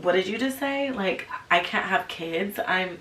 what did you just say? Like, I can't have kids. I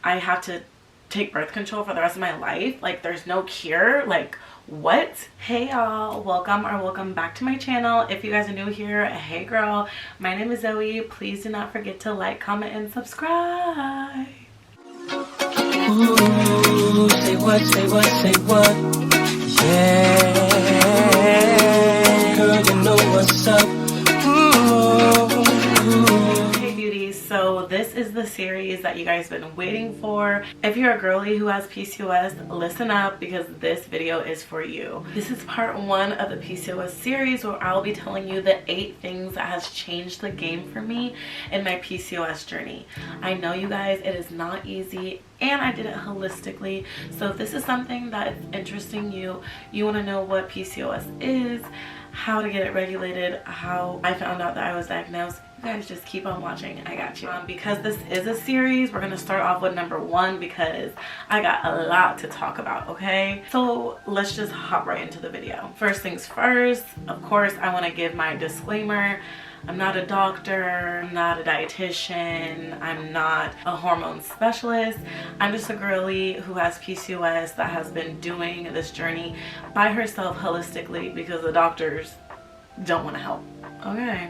have to take birth control for the rest of my life. Like, there's no cure. Like, what? Hey y'all, welcome back to my channel. If you guys are new here, hey girl, my name is Zoe. Please do not forget to like, comment, and subscribe. Ooh, say what, say what, say what? Yeah, girl, you know what's up. Hey beauties, so this is the series that you guys have been waiting for. If you're a girly who has PCOS, listen up because this video is for you. This is part 1 of the PCOS series where I'll be telling you the 8 things that has changed the game for me in my PCOS journey. I know you guys, it is not easy, and I did it holistically. So if this is something that's interesting you want to know what PCOS is, how to get it regulated, how I found out that I was diagnosed, you guys just keep on watching. I got you. Because this is a series, we're gonna start off with number 1 because I got a lot to talk about, okay? So let's just hop right into the video. First things first, of course, I want to give my disclaimer. I'm not a doctor, I'm not a dietitian, I'm not a hormone specialist. I'm just a girly who has PCOS that has been doing this journey by herself holistically because the doctors don't want to help, okay?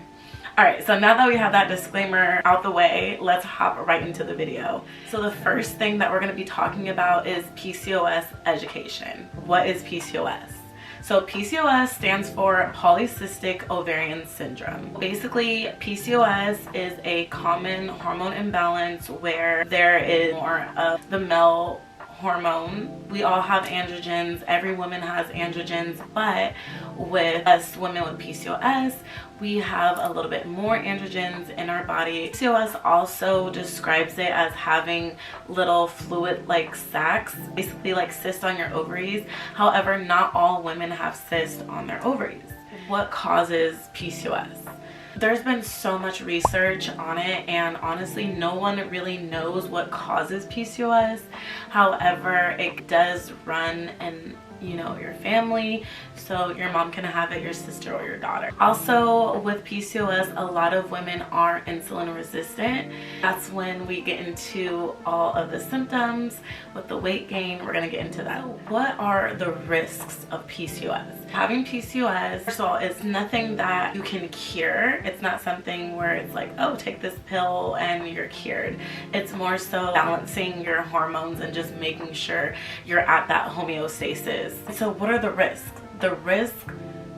Alright, so now that we have that disclaimer out the way, let's hop right into the video. So the first thing that we're going to be talking about is PCOS education. What is PCOS? So PCOS stands for polycystic ovarian syndrome. Basically, PCOS is a common hormone imbalance where there is more of the male hormone. We all have androgens. Every woman has androgens, but with us women with PCOS, we have a little bit more androgens in our body. PCOS also describes it as having little fluid-like sacs, basically like cysts on your ovaries. However, not all women have cysts on their ovaries. What causes PCOS? There's been so much research on it, and honestly no one really knows what causes PCOS. However, it does run in your family, so your mom can have it, your sister, or your daughter. Also with PCOS, a lot of women are insulin resistant. That's when we get into all of the symptoms with the weight gain. We're going to get into that. So what are the risks of PCOS? Having PCOS, first of all, it's nothing that you can cure. It's not something where it's like, oh, take this pill and you're cured. It's more so balancing your hormones and just making sure you're at that homeostasis. So what are the risks? The risk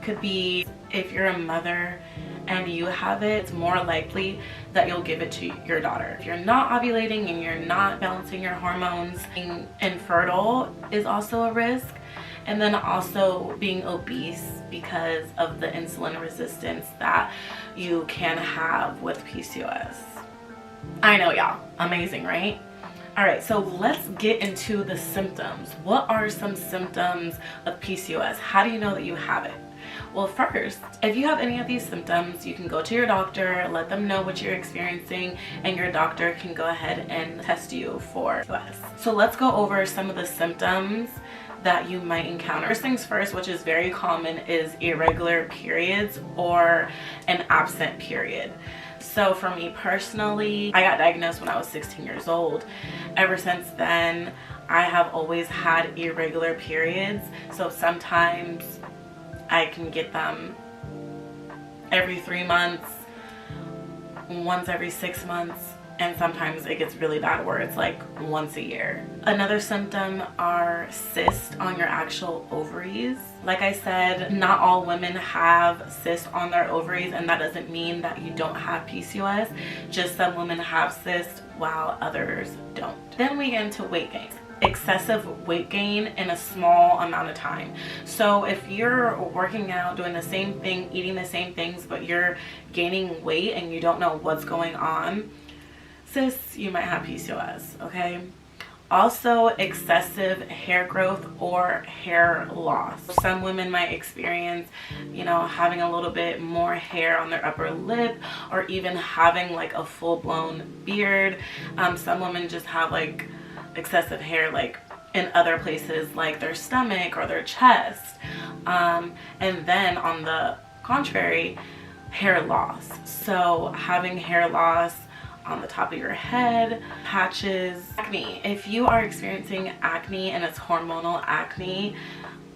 could be if you're a mother and you have it, it's more likely that you'll give it to your daughter. If you're not ovulating and you're not balancing your hormones, being infertile is also a risk. And then also being obese because of the insulin resistance that you can have with PCOS. I know, y'all. Amazing, right? Alright, so let's get into the symptoms. What are some symptoms of PCOS? How do you know that you have it? Well, first, if you have any of these symptoms, you can go to your doctor, let them know what you're experiencing, and your doctor can go ahead and test you for PCOS. So let's go over some of the symptoms that you might encounter. First things first, which is very common, is irregular periods or an absent period. So for me personally, I got diagnosed when I was 16 years old. Ever since then, I have always had irregular periods. So sometimes I can get them every 3 months, once every 6 months, and sometimes it gets really bad where it's like once a year. Another symptom are cysts on your actual ovaries. Like I said, not all women have cysts on their ovaries, and that doesn't mean that you don't have PCOS. Just some women have cysts while others don't. Then we get into weight gain. Excessive weight gain in a small amount of time. So if you're working out, doing the same thing, eating the same things, but you're gaining weight and you don't know what's going on, sis, you might have PCOS, okay? Also, excessive hair growth or hair loss. Some women might experience, having a little bit more hair on their upper lip, or even having like a full-blown beard. Some women just have like excessive hair like in other places like their stomach or their chest. And then on the contrary, hair loss. So having hair loss on the top of your head, patches, acne. If you are experiencing acne and it's hormonal acne,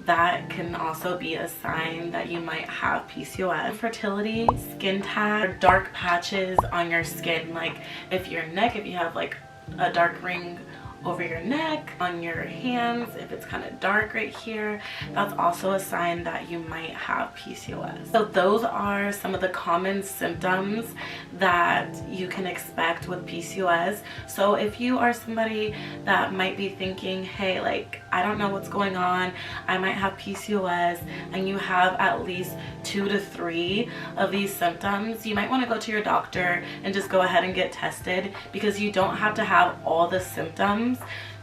that can also be a sign that you might have PCOS. Infertility, skin tag, or dark patches on your skin, like if your neck, if you have like a dark ring over your neck, on your hands, if it's kind of dark right here, that's also a sign that you might have PCOS. So those are some of the common symptoms that you can expect with PCOS. So if you are somebody that might be thinking, hey, like, I don't know what's going on, I might have PCOS, and you have at least 2 to 3 of these symptoms, you might want to go to your doctor and just go ahead and get tested, because you don't have to have all the symptoms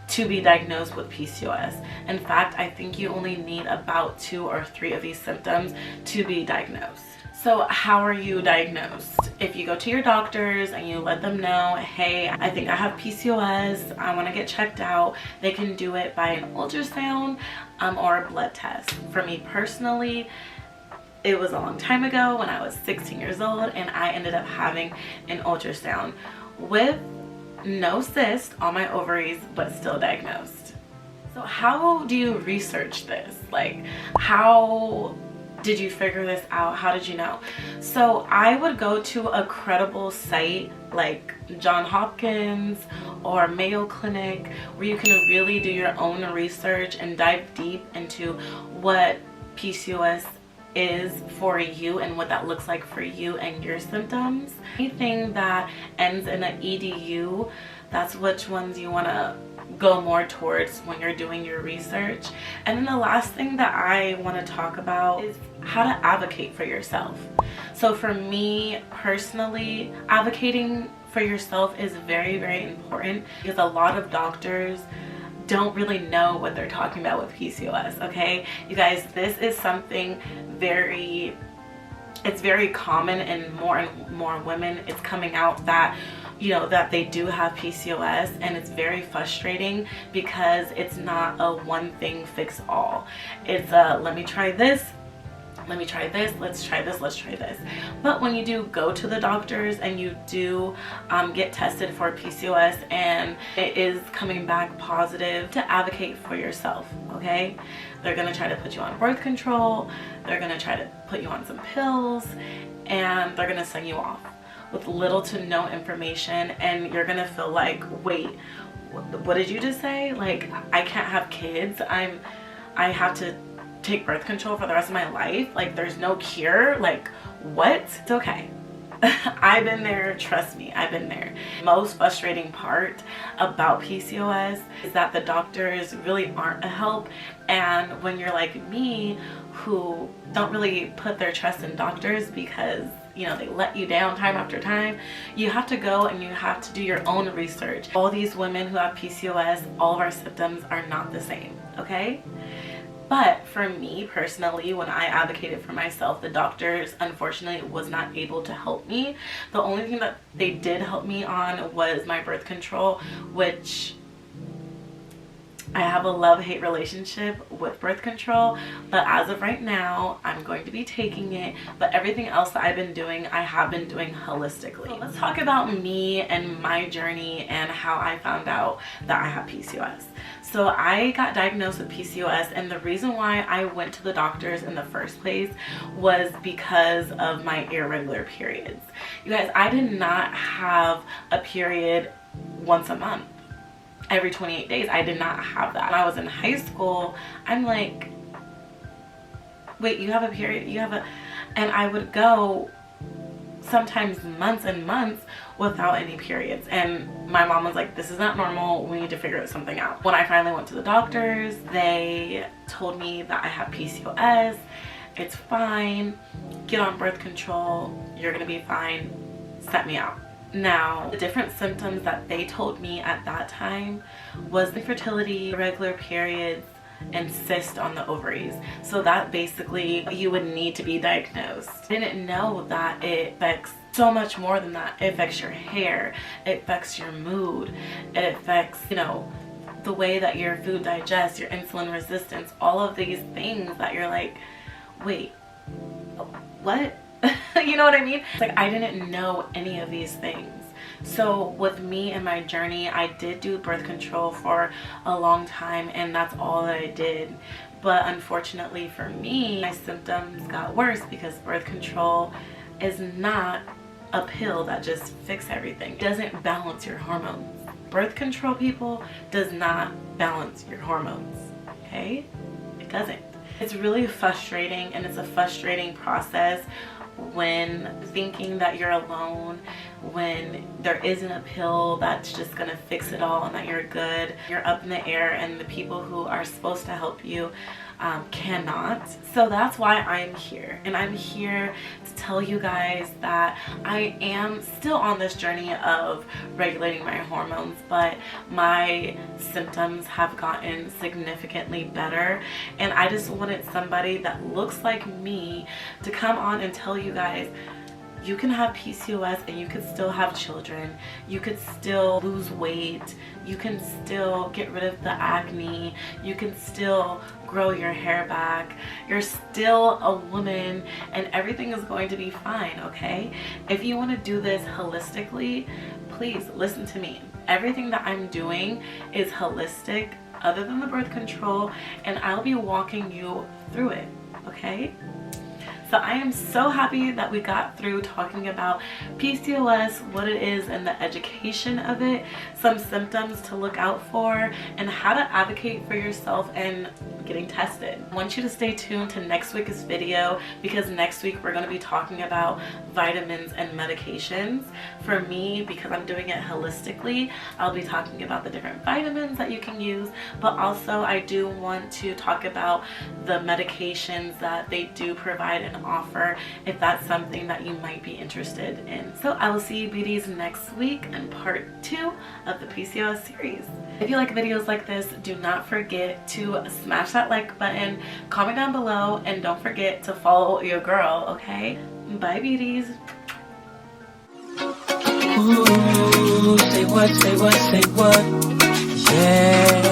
to be diagnosed with PCOS. In fact, I think you only need about 2 or 3 of these symptoms to be diagnosed. So how are you diagnosed? If you go to your doctors and you let them know, hey, I think I have PCOS, I want to get checked out, they can do it by an ultrasound or a blood test. For me personally, it was a long time ago when I was 16 years old, and I ended up having an ultrasound with no cyst on my ovaries, but still diagnosed. So how do you research this? Like, how did you figure this out? How did you know? So I would go to a credible site like Johns Hopkins or Mayo Clinic, where you can really do your own research and dive deep into what PCOS is for you and what that looks like for you and your symptoms. Anything that ends in an EDU, that's which ones you want to go more towards when you're doing your research. And then the last thing that I want to talk about is how to advocate for yourself. So for me personally, advocating for yourself is very, very important, because a lot of doctors don't really know what they're talking about with PCOS. Okay, you guys, this is something it's very common, and more women, it's coming out that, you know, that they do have PCOS, and it's very frustrating because it's not a one thing fix all. It's a let me try this, let me try this, let's try this, let's try this. But when you do go to the doctors and you do get tested for PCOS and it is coming back positive, to advocate for yourself. Okay, they're gonna try to put you on birth control, they're gonna try to put you on some pills, and they're gonna send you off with little to no information, and you're gonna feel like, wait, what did you just say? Like, I can't have kids, I have to take birth control for the rest of my life, like there's no cure, like what? It's okay. I've been there, trust me, I've been there. Most frustrating part about PCOS is that the doctors really aren't a help, and when you're like me, who don't really put their trust in doctors because, you know, they let you down time after time, you have to go and you have to do your own research. All these women who have PCOS, all of our symptoms are not the same, okay? But for me personally, when I advocated for myself, the doctors unfortunately was not able to help me. The only thing that they did help me on was my birth control, which I have a love-hate relationship with birth control, but as of right now, I'm going to be taking it. But everything else that I've been doing, I have been doing holistically. So let's talk about me and my journey and how I found out that I have PCOS. So I got diagnosed with PCOS, and the reason why I went to the doctors in the first place was because of my irregular periods. You guys, I did not have a period once a month. Every 28 days, I did not have that. When I was in high school, I'm like, wait, you have a period? You have a... And I would go sometimes months and months without any periods. And my mom was like, this is not normal. We need to figure something out. When I finally went to the doctors, they told me that I have PCOS. It's fine. Get on birth control. You're going to be fine. Set me out. Now, the different symptoms that they told me at that time was infertility, irregular periods, and cyst on the ovaries. So that basically you would need to be diagnosed. I didn't know that it affects so much more than that. It affects your hair, it affects your mood, it affects, you know, the way that your food digests, your insulin resistance, all of these things that you're like, wait, what? You know what I mean? It's like I didn't know any of these things. So with me and my journey, I did do birth control for a long time, and that's all that I did. But unfortunately for me, my symptoms got worse because birth control is not a pill that just fixes everything. It doesn't balance your hormones. Birth control, people, does not balance your hormones, okay? It doesn't. It's really frustrating, and it's a frustrating process when thinking that you're alone, when there isn't a pill that's just gonna fix it all and that you're good. You're up in the air, and the people who are supposed to help you cannot. So that's why I'm here, and I'm here to tell you guys that I am still on this journey of regulating my hormones, but my symptoms have gotten significantly better, and I just wanted somebody that looks like me to come on and tell you guys you can have PCOS and you can still have children. You could still lose weight. You can still get rid of the acne. You can still grow your hair back. You're still a woman, and everything is going to be fine, okay? If you want to do this holistically, please listen to me. Everything that I'm doing is holistic other than the birth control, and I'll be walking you through it, okay? So I am so happy that we got through talking about PCOS, what it is and the education of it, some symptoms to look out for, and how to advocate for yourself and getting tested. I want you to stay tuned to next week's video, because next week we're going to be talking about vitamins and medications. For me, because I'm doing it holistically, I'll be talking about the different vitamins that you can use, but also I do want to talk about the medications that they do provide and offer, if that's something that you might be interested in. So I will see you beauties next week in part 2 of the PCOS series. If you like videos like this, do not forget to smash that like button, comment down below, and don't forget to follow your girl, okay? Bye beauties. Ooh, say what, say what, say what? Yeah.